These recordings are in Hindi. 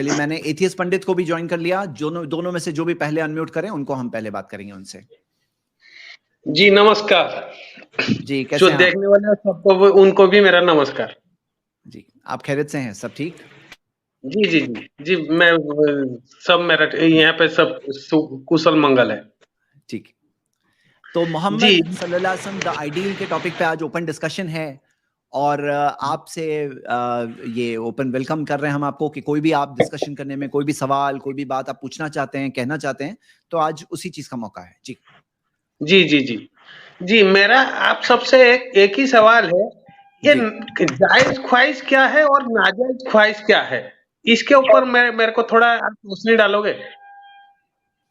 चलिए मैंने एथियस्ट पंडित को भी ज्वाइन कर लिया। दोनों में से जो भी पहले अनम्यूट करें उनको हम पहले बात करेंगे उनसे। जी नमस्कार जी, कैसे जो हैं आप? देखने वाले हैं सबको उनको भी मेरा नमस्कार जी, आप खैरियत से हैं? सब ठीक? जी जी जी जी मैं सब मेरा यहाँ पे सब कुशल मंगल है। ठीक। तो जी मोहम्मद सल्लल्लाहु अलैहि वसल्लम द आइडियल के टॉपिक पे आज ओपन डिस्कशन है और आपसे ये ओपन वेलकम कर रहे हैं हम आपको कि कोई भी आप डिस्कशन करने में कोई भी सवाल कोई भी बात आप पूछना चाहते हैं कहना चाहते हैं तो आज उसी चीज का मौका है। जी जी जी जी जी मेरा आप सबसे एक ही सवाल है, ये जी जायज ख्वाहिश क्या है और नाजायज ख्वाहिश क्या है, इसके ऊपर मेरे को थोड़ा आप रोशनी डालोगे?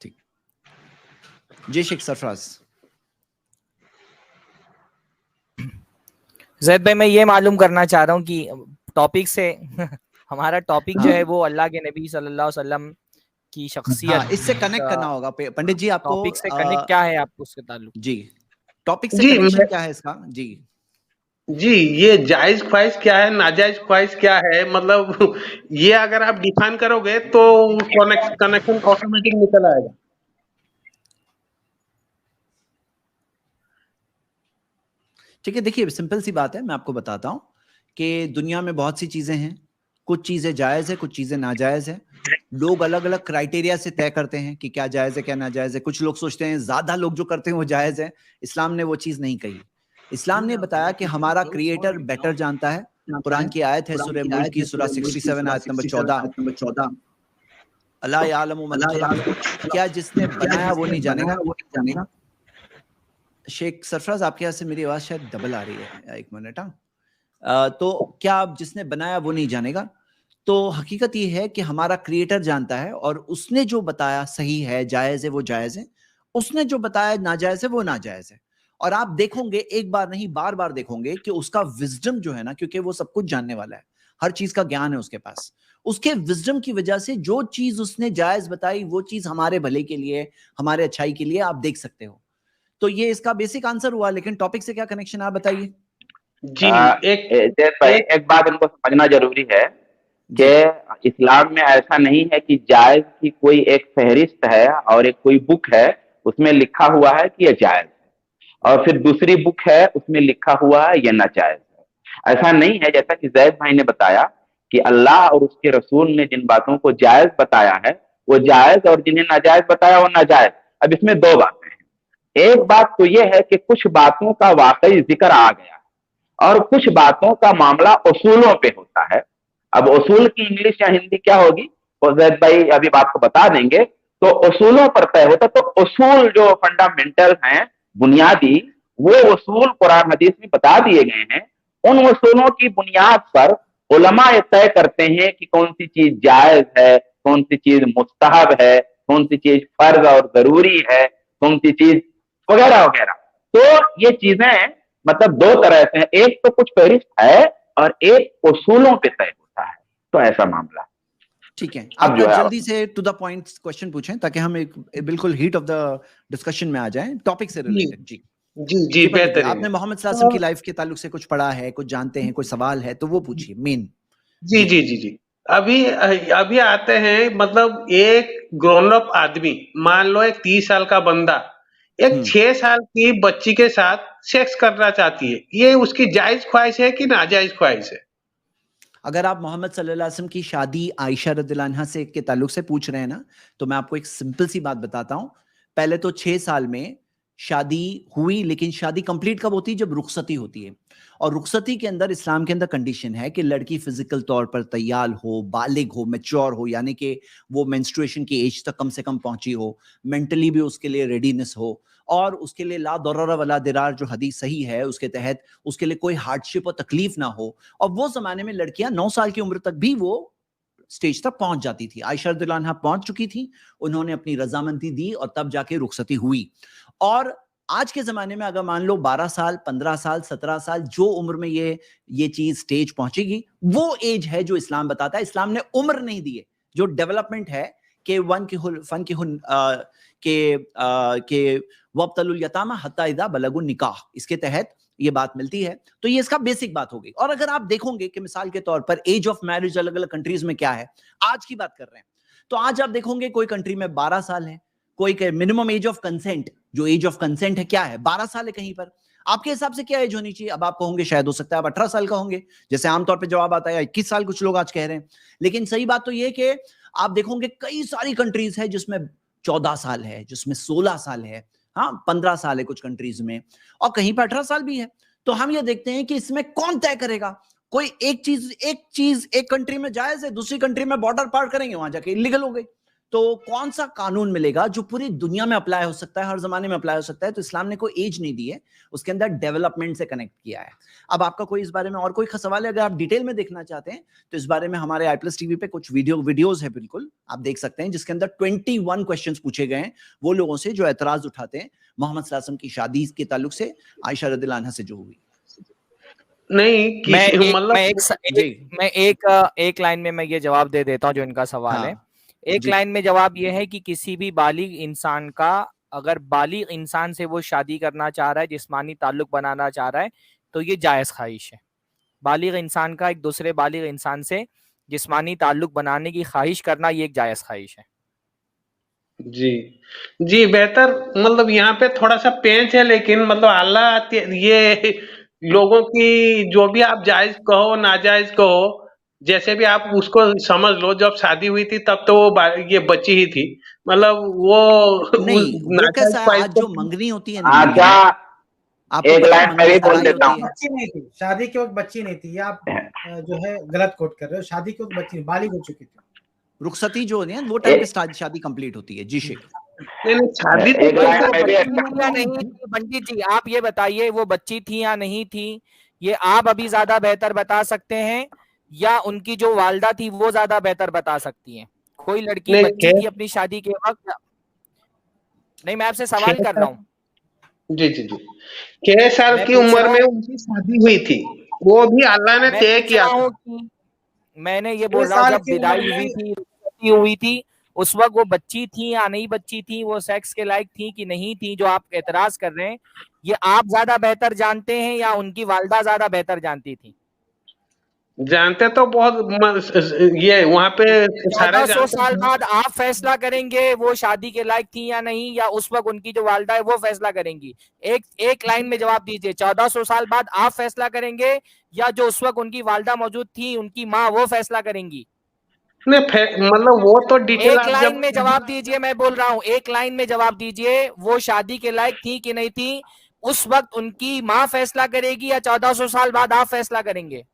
ठीक। जी शेख सरफराज। जैद भाई मैं ये मालूम करना चाह रहा हूँ कि टॉपिक से हमारा टॉपिक जो है वो अल्लाह के नबी सल्लल्लाहु अलैहि वसल्लम की शख्सियत, हाँ, इससे कनेक्ट करना होगा पंडित जी आपको। टॉपिक से कनेक्ट क्या है आपको उसके ताल्लुक? जी, टॉपिक से जी कनेक्शन क्या है इसका? जी जी ये जायज ख्वाहिश क्या है, नाजायज ख्वाहिश क्या है, मतलब ये अगर आप डिफाइन करोगे तो कनेक्शन ऑटोमेटिक निकल आएगा। ठीक है, देखिए सिंपल सी बात है, मैं आपको बताता हूं कि दुनिया में बहुत सी चीजें हैं, कुछ चीजें जायज है कुछ चीजें नाजायज है। लोग अलग अलग क्राइटेरिया से तय करते हैं कि क्या जायज है क्या नाजायज है। कुछ लोग सोचते हैं ज्यादा लोग जो करते हैं वो जायज है। इस्लाम ने वो चीज नहीं कही। इस्लाम ने बताया कि हमारा क्रिएटर बेटर जानता है। कुरान की आयत है सूरह मुल्क की सूरह 67 आयत नंबर 14, अला यालमु मन खलक, क्या जिसने बनाया वो नहीं जानेगा? शेख सरफराज आपके यहाँ से मेरी आवाज शायद डबल आ रही है, एक मिनट। तो क्या जिसने बनाया वो नहीं जानेगा? तो हकीकत ये है कि हमारा क्रिएटर जानता है और उसने जो बताया सही है जायज है वो जायज है, उसने जो बताया नाजायज है वो नाजायज है। और आप देखोगे एक बार नहीं बार बार देखोगे कि उसका विजडम जो है ना, क्योंकि वो सब कुछ जानने वाला है, हर चीज का ज्ञान है उसके पास, उसके विजडम की वजह से जो चीज उसने जायज बताई वो चीज हमारे भले के लिए हमारे अच्छाई के लिए आप देख सकते हो। तो ये इसका बेसिक आंसर हुआ, लेकिन टॉपिक से क्या कनेक्शन आप बताइए। जी जैद भाई एक बात इनको समझना जरूरी है कि इस्लाम में ऐसा नहीं है कि जायज की कोई एक फहरिस्त है और एक कोई बुक है उसमें लिखा हुआ है कि ये जायज है और फिर दूसरी बुक है उसमें लिखा हुआ है ये नाजायज है। ऐसा नहीं है। जैसा कि जैद भाई ने बताया कि अल्लाह और उसके रसूल ने जिन बातों को जायज बताया है वो जायज और जिन्हें नाजायज बताया वो नाजायज। अब इसमें दो बातें हैं। एक बात तो यह है कि कुछ बातों का वाकई जिक्र आ गया और कुछ बातों का मामला उसूलों पे होता है। अब उसूल की इंग्लिश या हिंदी क्या होगी वो जैद भाई अभी बात को बता देंगे। तो उसूलों पर तय होता, तो उसूल जो फंडामेंटल हैं बुनियादी, वो उसूल कुरान हदीस में बता दिए गए हैं। उन उसूलों की बुनियाद पर उलमा ये तय करते हैं कि कौन सी चीज जायज है, कौन सी चीज मुस्तहब है, कौन सी चीज फर्ज और जरूरी है, कौन सी चीज वगैरह वगैरह। तो ये चीजें मतलब दो तरह से हैं, एक तो कुछ फहरिस्त है और एक उसूलों पे तय होता है। तो ऐसा मामला। ठीक है, आप जल्दी से टू द पॉइंट क्वेश्चन पूछें ताकि हम एक बिल्कुल हीट ऑफ द डिस्कशन में आ जाएं, टॉपिक से रिलेटेड। जी जी बेहतर। आपने मोहम्मद सल्लल्लाहु अलैहि वसल्लम की लाइफ के ताल्लुक से कुछ पढ़ा है, कुछ जानते हैं, कोई सवाल है तो वो पूछिए मेन। जी जी जी जी अभी अभी आते हैं, मतलब एक ग्रोन अप आदमी, मान लो एक 30 साल का बंदा एक 6 साल की बच्ची के साथ सेक्स करना चाहती है, ये उसकी जायज ख्वाहिश है कि नाजायज ख्वाहिश है? अगर आप मोहम्मद सल्लल्लाहु अलैहि वसल्लम की शादी आयशा रदियल्लाहु अन्हा से के ताल्लुक से पूछ रहे हैं ना, तो मैं आपको एक सिंपल सी बात बताता हूं। पहले तो 6 साल में शादी हुई, लेकिन शादी कंप्लीट कब होती है? जब रुखसती होती है। और रुखसती के अंदर इस्लाम के अंदर कंडीशन है कि लड़की फिजिकल तौर पर तैयार हो, बालिग हो, मैच्योर हो, यानी कि वो मेंस्ट्रुएशन की एज तक कम से कम पहुंची हो, मेंटली भी उसके लिए रेडीनेस हो, और उसके लिए ला दरर वला दिरार जो हदीस सही है उसके तहत उसके लिए कोई हार्डशिप और तकलीफ ना हो। और वो जमाने में लड़कियां 9 साल की उम्र तक भी वो स्टेज तक पहुंच जाती थी। आयशा रदियल्लाहु अन्हा पहुंच चुकी थी, उन्होंने अपनी रजामंदी दी और तब जाके रुखसती हुई। और आज के जमाने में अगर मान लो 12 साल 15 साल 17 साल जो उम्र में ये चीज स्टेज पहुंचेगी, वो एज है जो इस्लाम बताता है। इस्लाम ने उम्र नहीं दी है। जो डेवलपमेंट है कि वब्तलुल यतामा हत्ता इज़ा बलगुन निकाह, इसके तहत ये बात मिलती है। तो ये इसका बेसिक बात हो गई। और अगर आप देखोगे कि मिसाल के तौर पर एज ऑफ मैरिज अलग अलग कंट्रीज में क्या है, आज की बात कर रहे हैं, तो आज आप देखोगे कोई कंट्री में 12 साल है, कोई मिनिमम एज ऑफ कंसेंट, जो एज ऑफ कंसेंट है क्या है, 12 साल है कहीं पर। आपके हिसाब से क्या एज होनी चाहिए? अब आप कहोगे शायद हो सकता है आप 18 साल का होंगे, जैसे आमतौर पे जवाब आता है, 21 साल कुछ लोग आज कह रहे हैं। लेकिन सही बात तो ये कि आप देखोगे कई सारी कंट्रीज है जिसमें 14 साल है, जिसमें 16 साल है, हाँ 15 साल है कुछ कंट्रीज में, और कहीं पर 18 साल भी है। तो हम ये देखते हैं कि इसमें कौन तय करेगा? कोई एक चीज एक कंट्री में जायज है, दूसरी कंट्री में बॉर्डर पार करेंगे, वहां जाके इलीगल हो गई। तो कौन सा कानून मिलेगा जो पूरी दुनिया में अप्लाई हो सकता है, हर जमाने में अप्लाई हो सकता है? तो इस्लाम ने कोई एज नहीं दी है, उसके अंदर डेवलपमेंट से कनेक्ट किया है। अब आपका कोई इस बारे में और कोई सवाल है, अगर आप डिटेल में देखना चाहते हैं तो इस बारे में हमारे i+ टीवी पे कुछ वीडियोस है, बिल्कुल आप देख सकते हैं, जिसके अंदर 21 क्वेश्चंस पूछे गए हैं वो लोगों से जो एतराज उठाते हैं मोहम्मद सल्लल्लाहु अलैहि वसल्लम की शादी के ताल्लुक से आयशा रदियल्लाहु अन्हा से जो हुई। नहीं मैं एक लाइन में मैं ये जवाब दे देता हूँ जो इनका सवाल है। एक लाइन में जवाब ये है कि किसी भी बालिग इंसान का, अगर बालिग इंसान से वो शादी करना चाह रहा है, जिस्मानी ताल्लुक बनाना चाह रहा है, तो ये जायज ख्वाहिश है। बालिग इंसान का एक दूसरे बालिग इंसान से जिस्मानी ताल्लुक बनाने की ख्वाहिश करना, ये एक जायज ख्वाहिश है। जी बेहतर, मतलब यहाँ पे थोड़ा सा पेंच है, लेकिन मतलब अल्लाह ये लोगों की जो भी आप जायज कहो नाजायज कहो, जैसे भी आप उसको समझ लो, जब शादी हुई थी तब तो वो ये बच्ची ही थी, मतलब वो नहीं वो कैसा है, आज जो मंगनी होती है ना, आपको एक लाइन मैं भी बोल देता हूँ, बच्ची नहीं थी शादी के वक्त, बच्ची नहीं थी, आप जो है गलत कोट कर रहे हो। शादी के वक्त बच्ची बालिग हो चुकी थी, रुखसती जो है वो टाइम पे शादी कंप्लीट होती है। जी शेख, शादी नहीं पंडित जी, आप ये बताइए वो बच्ची थी या नहीं थी, ये आप अभी ज्यादा बेहतर बता सकते हैं या उनकी जो वालदा थी वो ज्यादा बेहतर बता सकती हैं? कोई लड़की बच्ची थी अपनी शादी के वक्त? नहीं, मैं आपसे सवाल कर रहा हूँ। जी 6 साल की उम्र में उनकी शादी हुई थी, वो भी अल्लाह ने तय किया। मैंने ये बोल रहा हूँ जब विदाई हुई थी उस वक्त वो बच्ची थी या नहीं बच्ची थी, वो सेक्स के लायक थी कि नहीं थी, जो आप एतराज कर रहे हैं, ये आप ज्यादा बेहतर जानते हैं या उनकी वालदा ज्यादा बेहतर जानती थी? जानते तो बहुत, ये वहाँ पे 1400 साल बाद आप फैसला करेंगे वो शादी के लायक थी या नहीं, या उस वक्त उनकी जो वालदा है वो फैसला करेंगी? एक लाइन में जवाब दीजिए। 1400 साल बाद आप फैसला करेंगे या जो उस वक्त उनकी वालदा मौजूद थी, उनकी माँ, वो फैसला करेंगी? मतलब वो तो डिटेल, एक लाइन में जवाब दीजिए, मैं बोल रहा हूँ, एक लाइन में जवाब दीजिए। वो शादी के लायक थी कि नहीं थी, उस वक्त उनकी माँ फैसला करेगी या 1400 साल बाद आप फैसला करेंगे?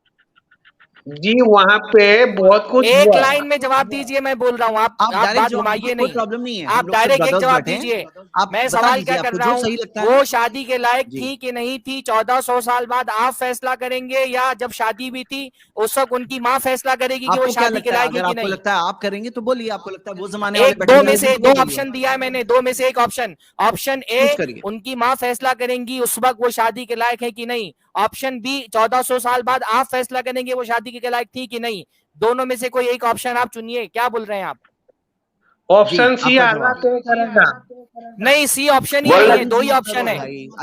जी वहाँ पे बहुत कुछ, एक लाइन में जवाब दीजिए, मैं बोल रहा हूँ, आप बात घुमाइए नहीं, प्रॉब्लम नहीं है, आप डायरेक्ट एक जवाब दीजिए। मैं सवाल क्या कर रहा हूँ, वो शादी के लायक थी कि नहीं थी, 1400 साल बाद आप फैसला करेंगे या जब शादी हुई थी उस वक्त उनकी माँ फैसला करेगी कि वो शादी के लायक है कि नहीं? लगता है आप करेंगे तो बोलिए, आपको लगता है वो जमाने दो में से दो ऑप्शन दिया है मैंने, दो में से एक ऑप्शन। ऑप्शन ए, उनकी माँ फैसला करेंगी उस वक्त वो शादी के लायक है कि नहीं। ऑप्शन बी, 1400 साल बाद आप फैसला करेंगे वो शादी के लायक थी कि नहीं। दोनों में से कोई एक ऑप्शन आप चुनिए। क्या बोल रहे हैं आप? ऑप्शन सी अल्लाह तय करेगा। नहीं, सी ऑप्शन ही नहीं है, दो ही ऑप्शन है।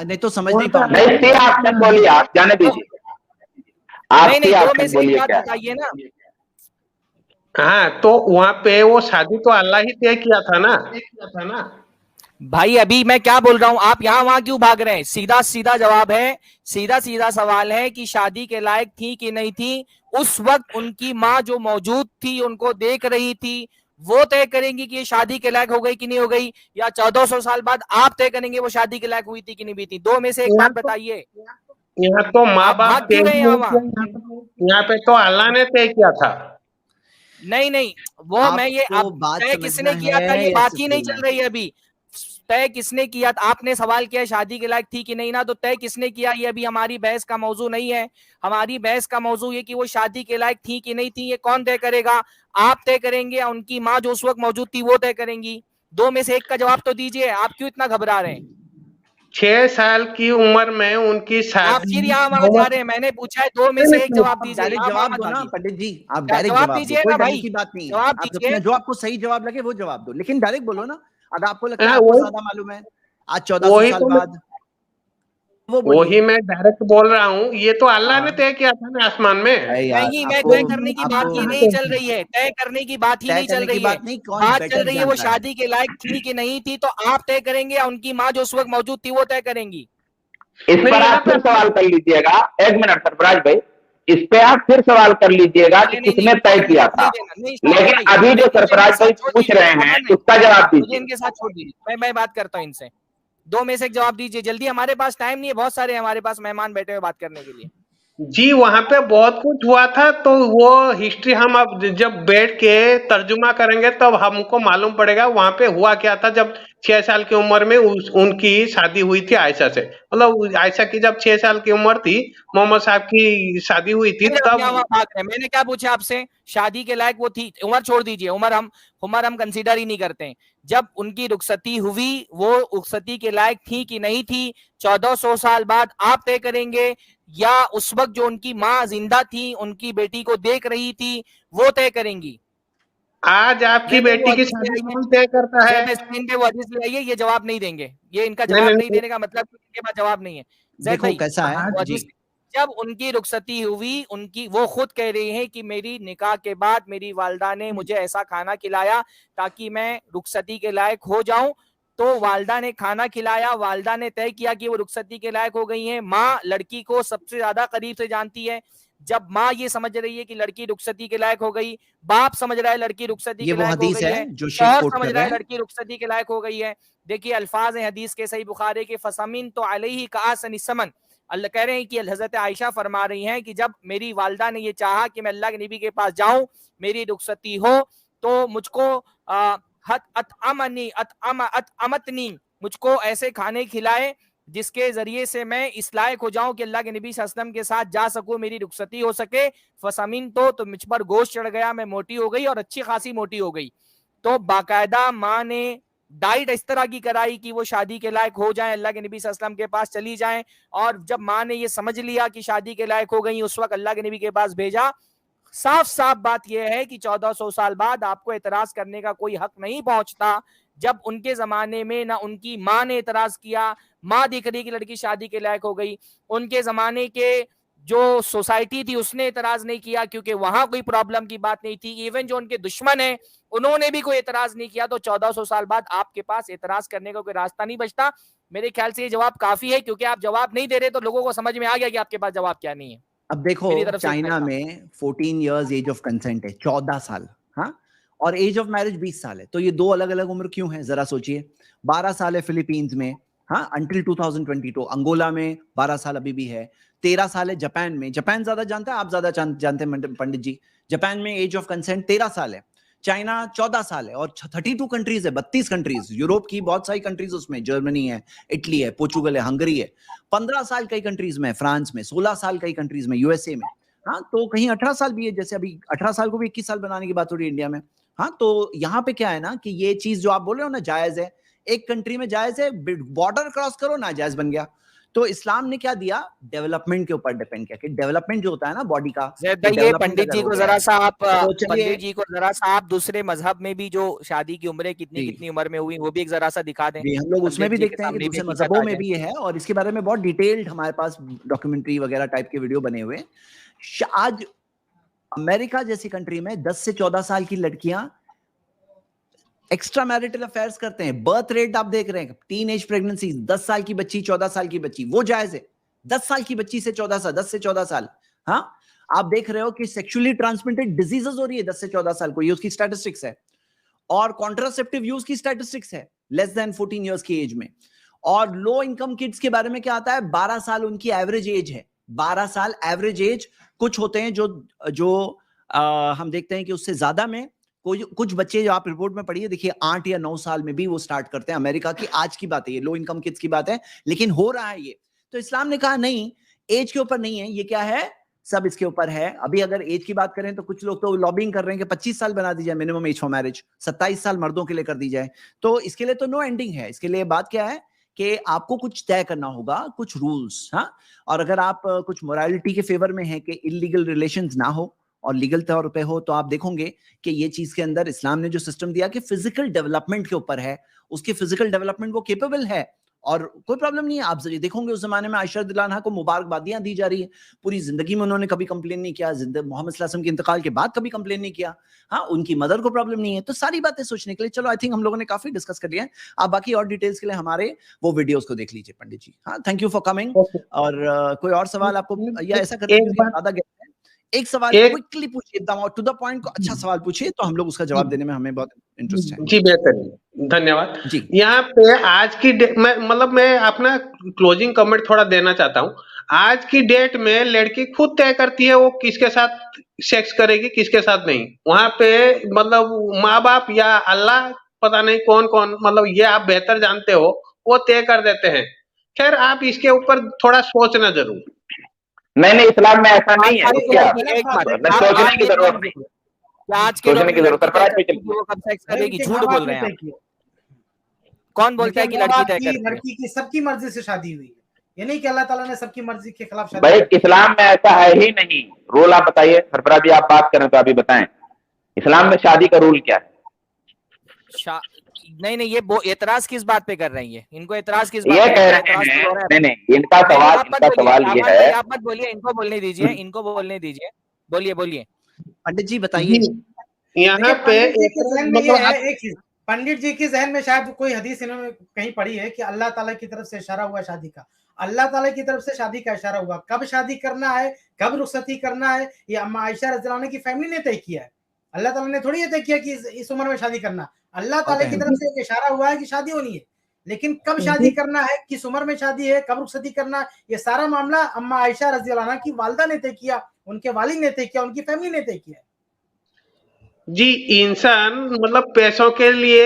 नहीं तो समझ नहीं पाऊंगा। नहीं, सी ऑप्शन बोलिए, आप जाने दीजिए। नहीं, दो में से एक बात बताइए ना। हाँ, तो वहाँ पे वो शादी तो अल्लाह ही तय किया था ना। भाई अभी मैं क्या बोल रहा हूं, आप यहाँ वहां क्यों भाग रहे हैं? सीधा सीधा जवाब है, सीधा सीधा सवाल है कि शादी के लायक थी कि नहीं थी। उस वक्त उनकी माँ जो मौजूद थी, उनको देख रही थी, वो तय करेंगी कि ये शादी के लायक हो गई कि नहीं हो गई, या 1400 साल बाद आप तय करेंगे वो शादी के लायक हुई थी कि नहीं हुई थी। दो में से एक बात बताइए। यहाँ तो माँ बाप, यहाँ पे तो अल्लाह ने तय किया था। नहीं, वो मैं ये तय किसने किया था, ये बात ही नहीं चल रही है अभी। तय किसने किया? आपने सवाल किया शादी के लायक थी कि नहीं ना, तो तय किसने किया ये अभी हमारी बहस का मौजू नहीं है। हमारी बहस का मौजू ये कि वो शादी के लायक थी कि नहीं थी, ये कौन तय करेगा? आप तय करेंगे या उनकी माँ जो उस वक्त मौजूद थी वो तय करेंगी? दो में से एक का जवाब तो दीजिए, आप क्यों इतना घबरा रहे हैं? 6 साल की उम्र में उनकी शादी। आप फिर यहाँ वहां जा रहे हैं। मैंने पूछा है, दो में से एक जवाब दीजिए। जवाब दो ना पंडित जी, आप डायरेक्ट जवाब दीजिए ना भाई, की बात नहीं, जवाब दीजिए। जो आपको सही जवाब लगे वो जवाब दो, लेकिन डायरेक्ट बोलो ना। अगर आपको लगता है आपको ज्यादा मालूम है, आज 1400 साल बाद वही मैं डायरेक्ट बोल रहा हूँ, ये तो अल्लाह ने तय किया था ना आसमान में। नहीं, मैं तय करने की बात ही नहीं चल रही है, तय करने की बात ही नहीं चल रही है, बात चल रही है वो शादी के लायक थी कि नहीं थी, तो आप तय करेंगे या उनकी माँ जो उस वक्त मौजूद थी वो तय करेंगी? इस पर आप फिर सवाल कर लीजिएगा, 1 मिनट सरफराज भाई, इस पे आप फिर सवाल कर लीजिएगा कि किसने तय किया था। लेकिन अभी जो सरफराज भाई पूछ रहे हैं उसका जवाब दीजिए। इनके साथ छोड़ दीजिए, मैं बात करता हूँ इनसे, 2 में से एक जवाब दीजिए जल्दी, हमारे पास टाइम नहीं है, बहुत सारे हमारे पास मेहमान बैठे हुए बात करने के लिए। जी, वहां पे बहुत कुछ हुआ था, तो वो हिस्ट्री हम अब जब बैठ के तर्जुमा करेंगे तब हमको मालूम पड़ेगा वहां पे हुआ क्या था। जब 6 साल की उम्र में उनकी शादी हुई थी आयशा से, मतलब आयशा की जब 6 साल की उम्र थी, मोहम्मद साहब की शादी हुई थी तब। मैंने क्या पूछा आपसे, शादी के लायक वो थी? उम्र छोड़ दीजिए, उम्र हम कंसीडर ही नहीं करते हैं। जब उनकी रुखसती हुई, वो रुखसती के लायक थी कि नहीं थी, 1400 साल बाद आप तय करेंगे, या उस वक्त जो उनकी माँ जिंदा थी, उनकी बेटी को देख रही थी, वो तय करेंगी? आज आपकी बेटी की शादी कौन तय करता है? वो हदीस ले आइए, ये जवाब नहीं देंगे, ये इनका जवाब नहीं देने का मतलब इनके पास जवाब नहीं है। देखो कैसा है जी, जब उनकी रुखसती हुई, उनकी वो खुद कह रही हैं कि मेरी निकाह के बाद मेरी वालदा ने मुझे ऐसा खाना खिलाया ताकि मैं रुखसती के लायक हो जाऊं, तो वालदा ने खाना खिलाया, वालदा ने तय किया कि वो रुखसती के लायक हो गई हैं। माँ लड़की को सबसे ज्यादा करीब से जानती है, जब माँ ये समझ रही है कि लड़की रुखसती के लायक हो गई, बाप समझ रहा है लड़की रुखसती के लायक हो गई है, शौहर समझ रहा है लड़की रुखसती के लायक हो गई है। देखिए अल्फाज है हदीस के, सही बुखारी के, फसमिन तो अलैहि कासन समन, अल्लाह कह रहे हैं कि हजरत आयशा फरमा रही हैं कि जब मेरी वालदा ने ये चाहा कि मैं अल्लाह के नबी के पास जाऊं, मेरी रुखसती हो, तो मुझको अतअमतनी, मुझको ऐसे खाने खिलाए जिसके जरिए से मैं इस लायक हो जाऊं कि अल्लाह के नबी सल्लल्लाहु अलैहि वसल्लम के साथ जा सकूं, मेरी रुखसती हो सके। फसमिन तो मुझ पर गोश्त चढ़ गया, मैं मोटी हो गई और अच्छी खासी मोटी हो गई। तो बाकायदा माँ ने डाइट इस तरह की कराई कि वो शादी के लायक हो जाएं, अल्लाह के नबी सल्लल्लाहु अलैहि वसल्लम के पास चली जाएं, और जब माँ ने ये समझ लिया कि शादी के लायक हो गई, उस वक्त अल्लाह के नबी के पास भेजा। साफ साफ बात यह है कि 1400 साल बाद आपको एतराज करने का कोई हक नहीं पहुंचता। जब उनके जमाने में ना उनकी माँ ने एतराज किया, माँ दिख रही कि लड़की शादी के लायक हो गई, उनके जमाने के जो सोसाइटी थी उसने एतराज नहीं किया क्योंकि वहां कोई प्रॉब्लम की बात नहीं थी। इवन जो उनके दुश्मन है उन्होंने भी कोई एतराज नहीं किया। तो 1400 साल बाद आपके पास एतराज करने का कोई रास्ता नहीं बचता। मेरे ख्याल से ये जवाब काफी है, क्योंकि आप जवाब नहीं दे रहे तो लोगों को समझ में आ गया कि आपके पास जवाब क्या नहीं है। अब देखो चाइना में 14 इयर्स एज ऑफ कंसेंट है, 14 साल, हाँ, और एज ऑफ मैरिज 20 साल है। तो ये दो अलग अलग उम्र क्यों है, जरा सोचिए। 12 साल है फिलीपींस में, हाँ, अंटिल 2022। अंगोला में 12 साल अभी भी है। 13 साल है जापान में। जापान ज्यादा जानता है, आप ज्यादा जानते हैं पंडित जी। जापान में एज ऑफ कंसेंट 13 साल है। चाइना 14 साल है, और 32 कंट्रीज है, 32 कंट्रीज, यूरोप की बहुत सारी कंट्रीज उसमें, जर्मनी है, इटली है, पोर्चुगल है, हंगरी है। 15 साल कई कंट्रीज में, फ्रांस में 16 साल कई कंट्रीज में, यूएसए में, हाँ, तो कहीं 18 साल भी है। जैसे अभी 18 साल को भी 21 साल बनाने की बात हो रही है इंडिया में, हाँ। तो यहाँ पे क्या है ना कि ये चीज जो आप बोल रहे हो ना जायज है, एक कंट्री में जायज है, बॉर्डर क्रॉस करो ना जायज बन गया। तो इस्लाम ने क्या दिया, डेवलपमेंट के ऊपर डिपेंड किया कि डेवलपमेंट जो होता है ना बॉडी का। ये पंडित जी को जरा सा आप, पंडित जी को जरा सा आप दूसरे मजहब में भी जो शादी की उम्रें कितनी कितनी उम्र में हुई वो भी एक जरा सा दिखा दें। हम लोग उसमें भी देखते हैं कि दूसरे मजहबों में भी है, और इसके बारे में बहुत डिटेल्ड हमारे पास डॉक्यूमेंट्री वगैरह टाइप के वीडियो बने हुए। आज अमेरिका जैसी कंट्री में 10 से 14 साल की लड़कियां एक्स्ट्रा मैरिटल अफेयर्स करते हैं। बर्थ रेट आप देख रहे हैं, टीन एज प्रेगनेंसी, 10 साल की बच्ची, 14 साल की बच्ची, वो जायज है। 10 साल की बच्ची से 14 साल, 10 से 14 साल, हाँ। आप देख रहे हो कि सेक्सुअली ट्रांसमिटेड डिजीजेस हो रही है 10 से 14 साल को, ये उसकी स्टैटिस्टिक्स है। और कॉन्ट्रासेप्टिव यूज की स्टैटिस्टिक्स है लेस देन 14 इयर्स की एज में। और लो इनकम किड्स के बारे में क्या आता है, 12 साल उनकी एवरेज एज है, 12 साल एवरेज एज। कुछ होते हैं जो हम देखते हैं कि उससे ज्यादा में, कुछ बच्चे जो आप रिपोर्ट में पढ़िए, देखिए 8 या 9 साल में भी वो स्टार्ट करते हैं। अमेरिका की आज की बात है, ये लो इनकम किड्स की बात है, लेकिन हो रहा है ये। तो इस्लाम ने कहा नहीं, एज के ऊपर नहीं है, ये क्या है, सब इसके ऊपर है। अभी अगर एज की बात करें तो कुछ लोग तो लॉबिंग कर रहे हैं कि 25 साल बना दी जाए मिनिमम एज फॉर मैरिज, 27 साल मर्दों के लिए कर दी जाए। तो इसके लिए तो नो एंडिंग है। इसके लिए बात क्या है कि आपको कुछ तय करना होगा, कुछ रूल्स, हाँ। और अगर आप कुछ मोरालिटी के फेवर में है कि इलीगल रिलेशंस ना हो और लीगल तौर पे हो, तो आप देखोगे कि ये चीज के अंदर इस्लाम ने जो सिस्टम दिया कि फिजिकल डेवलपमेंट के ऊपर है, उसके फिजिकल डेवलपमेंट वो केपेबल है और कोई प्रॉब्लम नहीं है। आप जरिए देखोगे उस जमाने में आयशा रज़ियल्लाहु अन्हा को मुबारकबादियां दी जा रही है, पूरी जिंदगी में उन्होंने कभी कंप्लेन नहीं किया, मोहम्मद सल्लल्लाहु अलैहि वसल्लम के इंतकाल के बाद कभी कंप्लेन नहीं किया। हाँ, उनकी मदर को प्रॉब्लम नहीं है। तो सारी बातें सोचने के लिए, चलो आई थिंक हम लोगों ने काफी डिस्कस कर लिया है। आप बाकी और डिटेल्स के लिए हमारे वो वीडियोस को देख लीजिए पंडित जी। हाँ, थैंक यू फॉर कमिंग। और कोई और सवाल आपको, या ऐसा करते हैं ज्यादा गए, एक सवाल क्विकली पूछिए, एकदम टू द पॉइंट को अच्छा सवाल पूछिए, तो हम लोग उसका जवाब देने में हमें बहुत इंटरेस्ट है। जी बेहतर, धन्यवाद जी। यहाँ पे आज की मैं अपना क्लोजिंग कमेंट थोड़ा देना चाहता हूँ। आज की डेट में लड़की खुद तय करती है वो किसके साथ सेक्स करेगी, किसके साथ नहीं। वहां पे मतलब माँ बाप या अल्लाह, पता नहीं कौन कौन, मतलब ये आप बेहतर जानते हो, वो तय कर देते हैं। खैर, आप इसके ऊपर थोड़ा सोचना जरूर। नहीं, इस्लाम में ऐसा नहीं है। सोचने की जरूरत नहीं, आज के सोचने की जरूरत है। कब सेक्स करेगी? झूठ बोल रहे हैं। कौन बोलता है कि लड़की तय करती है? लड़की की सबकी मर्जी से शादी हुई है, ये नहीं कि अल्लाह ताला ने सबकी मर्जी के खिलाफ शादी। भाई इस्लाम में ऐसा है ही नहीं। रूल आप बताइए सरफराज जी, आप बात करें तो अभी बताएं इस्लाम में शादी का रूल क्या है? नहीं, ये एतराज किस बात पे कर रही है? इनको एतराज किस बात ये कह रहे हैं? नहीं, इनका सवाल ये है। आप मत बोलिए, इनको बोलने दीजिए, इनको बोलने दीजिए। बोलिए पंडित जी बताइए। यहाँ पे पंडित जी के जहन में शायद कोई हदीस इन्होंने कहीं पढ़ी है कि अल्लाह ताला की तरफ से इशारा हुआ शादी का। अल्लाह ताला की तरफ से शादी का इशारा हुआ, कब शादी करना है, कब रुखसती करना है, ये अम्मा आयशा रज़ियल्लाहु अन्हा की फैमिली ने तय किया है। अल्लाह ताला ने थोड़ी ये तय किया कि इस उम्र में शादी करना। अल्लाह ताला की तरफ से एक इशारा हुआ है कि शादी होनी है, लेकिन कब शादी करना है, किस उम्र में शादी है, कब रुखसती करना, ये सारा मामला अम्मा आयशा रज़ियल्लाहु अन्हा की वालिदा ने तय किया, उनके वालिद ने तय किया, उनकी फैमिली ने तय किया। जी, इंसान मतलब पैसों के लिए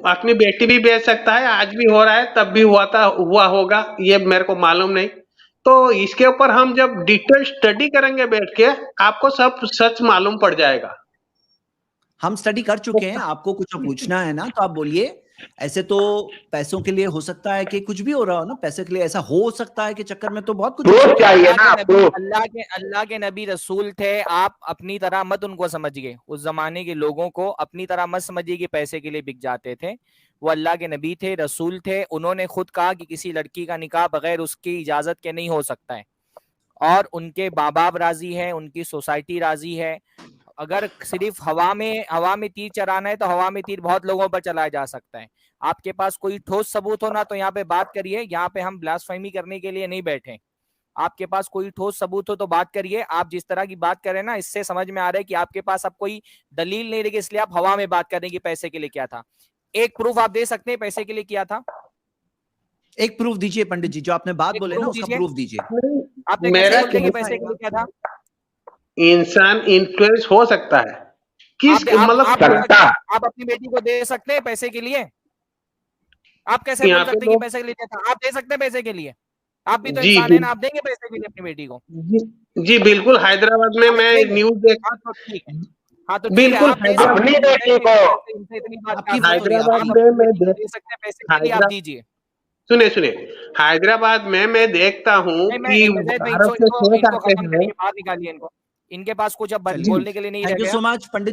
अपनी बेटी भी बेच सकता है, आज भी हो रहा है, तब भी हुआ होगा, ये मेरे को मालूम नहीं। तो इसके ऊपर हम जब डिटेल स्टडी करेंगे बैठ के, आपको सब सच मालूम पड़ जाएगा। हम स्टडी कर चुके हैं, आपको कुछ पूछना है ना तो आप बोलिए। ऐसे तो पैसों के लिए हो सकता है कि कुछ भी हो रहा हो ना, पैसे के लिए ऐसा हो सकता है कि चक्कर में तो बहुत कुछ चाहिए ना। अल्लाह के नबी रसूल थे, आप अपनी तरह मत उनको समझिए। उस जमाने के लोगों को अपनी तरह मत समझिए कि पैसे के लिए बिक जाते थे। वो अल्लाह के नबी थे, रसूल थे। उन्होंने खुद कहा कि किसी लड़की का निकाह बगैर उसकी इजाजत के नहीं हो सकता है, और उनके माँ बाप राजी है, उनकी सोसाइटी राजी है। अगर सिर्फ हवा में तीर चलाना है तो हवा में तीर बहुत लोगों पर चलाया जा सकता है। आपके पास कोई ठोस सबूत हो ना तो यहाँ पे बात करिए। यहाँ पे हम ब्लास्फेमी करने के लिए नहीं बैठे। आपके पास कोई ठोस सबूत हो तो बात करिए। आप जिस तरह की बात करें ना, इससे समझ में आ रहा है कि आपके पास अब कोई दलील नहीं रही, इसलिए आप हवा में बात करें कि पैसे के लिए क्या था। एक प्रूफ आप दे सकते हैं पैसे के लिए क्या था? एक प्रूफ दीजिए पंडित जी, जो आपने बात बोले ना उसका प्रूफ दीजिए। आपने कैसे बोलते हैं कि पैसे के लिए क्या था? इंसान इन्फ्लुएंस हो सकता है, किस मतलब आप अपनी बेटी को दे सकते हैं पैसे के लिए? आप कैसे बोल सकते हैं कि पैसे के लिए क्या था? आप दे सकते हैं पैसे के लिए? आप भी तो इंसान है ना, आप देंगे पैसे के लिए अपनी बेटी को? जी बिल्कुल। हैदराबाद में मैं न्यूज देखा तो ठीक है। हाँ तो बिल्कुल, अपनी बेटी को हैदराबाद में मैं दे सकते हैं पैसे के लिए, आप दीजिए। सुनिए, हैदराबाद में मैं देखता हूँ कि भारत से बाहर निकालिए इनको। इनके पास कुछ अब बोलने के लिए नहीं रह गया। Thank you so much Pandit.